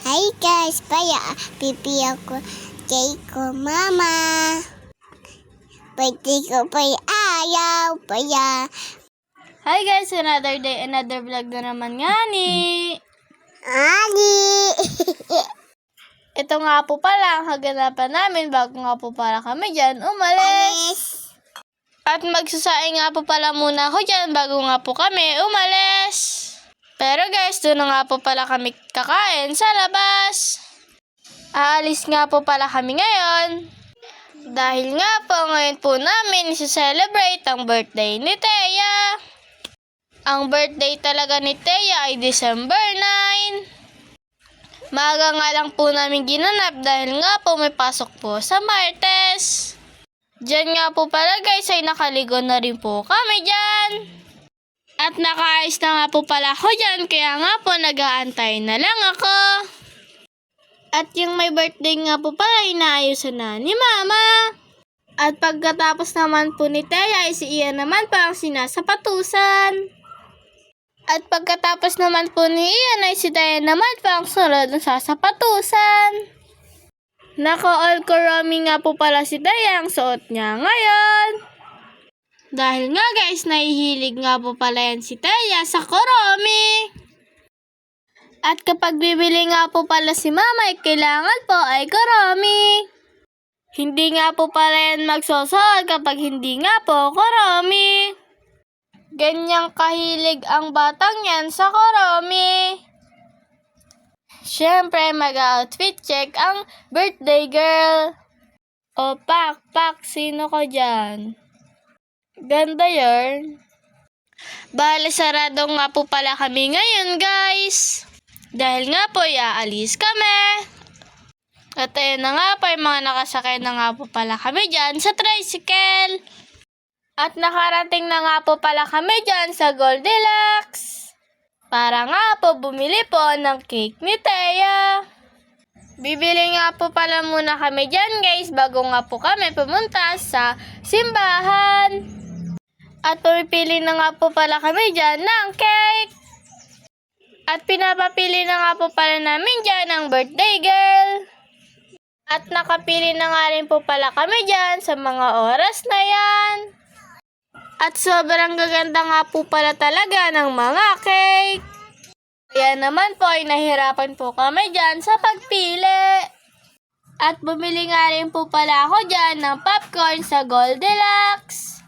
Hi guys, pipi ako cake ko mama. Birthday ko ayaw Hi guys, another day, another vlog na naman nga ni Ali. Ito nga po pala ang haganapan namin bago nga po pala kami dyan umalis. At magsasaing nga po pala muna ako dyan bago nga po kami umalis. Pero guys, doon na nga po pala kami kakain sa labas. Aalis nga po pala kami ngayon. Dahil nga po ngayon po namin isi-celebrate ang birthday ni Thea. Ang birthday talaga ni Thea ay December 9. Maaga nga lang po namin ginanap dahil nga po may pasok po sa Martes. Diyan nga po pala guys ay nakaligo na rin po kami dyan. At nakaayos na nga po pala ako dyan kaya nga po nag-aantay na lang ako. At yung may birthday nga po pala inaayusan na ni Mama. At pagkatapos naman po ni Thea ay si Ian naman pa ang sinasapatusan. At pagkatapos naman po ni Ian ay si Thea naman pa ang sunod ng sasapatusan. Naka-all kurami nga po pala si Thea ang suot niya ngayon. Dahil nga guys, nahihilig nga po pala yan si Thea sa kurami. At kapag bibili nga po pala si Mama, kailangan po ay kurami. Hindi nga po pala yan magsusuot kapag hindi nga po kurami. Ganyang kahilig ang batang yan sa kurami. Siyempre, mag-outfit check ang birthday girl. O pak, sino ko dyan? Ganda yun. Bale, sarado nga po pala kami ngayon, guys. Dahil nga po, aalis kami. At ayun na nga po, yung mga nakasakay na nga po pala kami dyan sa tricycle. At nakarating na nga po pala kami dyan sa Goldilocks. Para nga po bumili po ng cake ni Thea. Bibili nga po pala muna kami dyan guys bago nga po kami pumunta sa simbahan. At pumipili na nga po pala kami dyan ng cake. At pinapapili na nga po pala namin dyan ng birthday girl. At nakapili na nga rin po pala kami dyan sa mga oras na yan. At sobrang gaganda nga po pala talaga ng mga cake. Kaya naman po ay nahirapan po kami dyan sa pagpili. At bumili nga rin po pala ako dyan ng popcorn sa Goldilocks.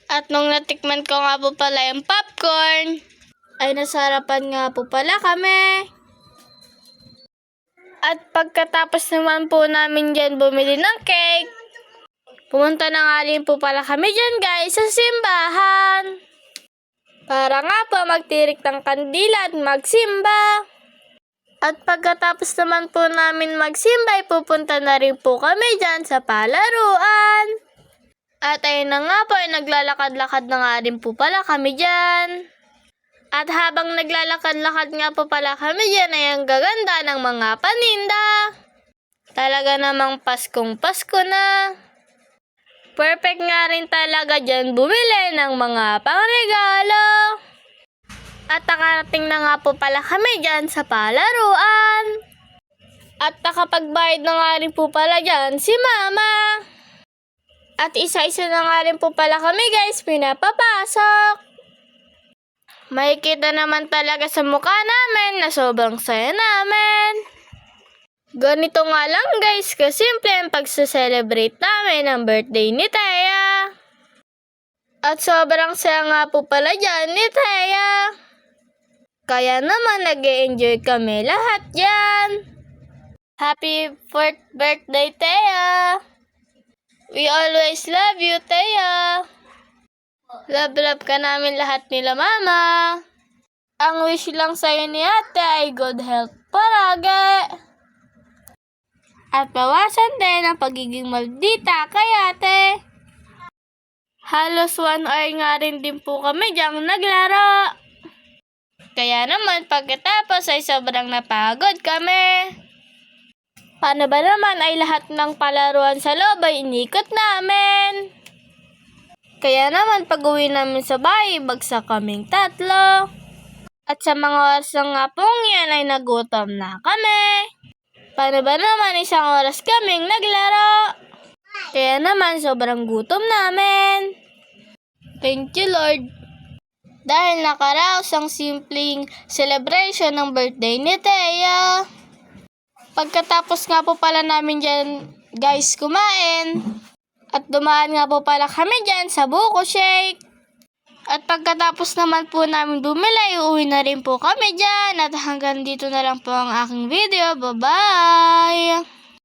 At nung natikman ko nga po pala yung popcorn, ay nasarapan nga po pala kami. At pagkatapos naman po namin dyan bumili ng cake, pumunta na nga rin po pala kami dyan guys sa simbahan. Para nga po magtirik ng kandila at magsimba. At pagkatapos naman po namin magsimba, pupunta na rin po kami dyan sa palaruan. At ayun na nga po, naglalakad-lakad na nga rin po pala kami dyan. At habang naglalakad-lakad nga po pala kami dyan, ay ang gaganda ng mga paninda. Talaga namang Paskong Pasko na. Perfect nga rin talaga dyan bumili ng mga pangregalo. At nakarating na nga po pala kami dyan sa palaruan. At nakapagbayad na nga rin po pala dyan si Mama. At isa-isa na nga rin po pala kami guys pinapapasok. Makikita naman talaga sa mukha namin na sobrang saya namin. Ganito nga lang guys, kasimple ang pagsa-celebrate namin ang birthday ni Thea. At sobrang saya nga po pala dyan ni Thea. Kaya naman nag-e-enjoy kami lahat dyan. Happy 4th birthday Thea! We always love you Thea! Love ka namin lahat nila Mama. Ang wish lang sa'yo ni Ate ay good health paragi. At bawasan din ang pagiging maldita kay Ate. Halos 1 hour nga rin din po kami diyang naglaro. Kaya naman pagkatapos ay sobrang napagod kami. Paano ba naman ay lahat ng palaruan sa loob ay inikot namin. Kaya naman pag uwi namin sa bahay, bagsak kaming 3. At sa mga oras na nga pong yan ay nagutom na kami. Paano ba naman isang oras kaming naglaro? Kaya naman sobrang gutom namin. Thank you Lord. Dahil nakaraos ang simpleng celebration ng birthday ni Thea. Pagkatapos nga po pala namin dyan guys kumain. At dumaan nga po pala kami dyan sa Buko Shake. At pagkatapos naman po namin bumili, uuwi na rin po kami dyan. At hanggang dito na lang po ang aking video. Bye-bye!